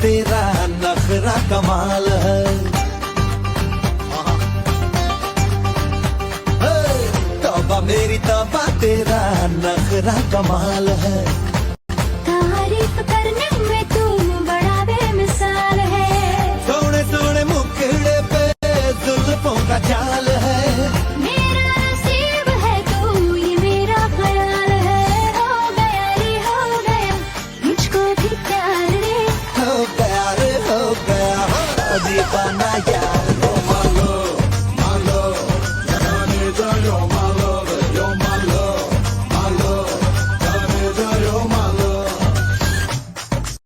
तेरा नखरा कमाल है। तौबा मेरी तौबा, तेरा नखरा कमाल है। तारीफ करने में तू बड़ा बेमिसाल है। सोने सोने मुखड़े पे जुल्फों का जाल है। मेरा नसीब है तू, ये मेरा ख्याल है। हो गया रे हो गया, मुझको भी प्यार रे। हो गया रे हो गया, दीवाना यार।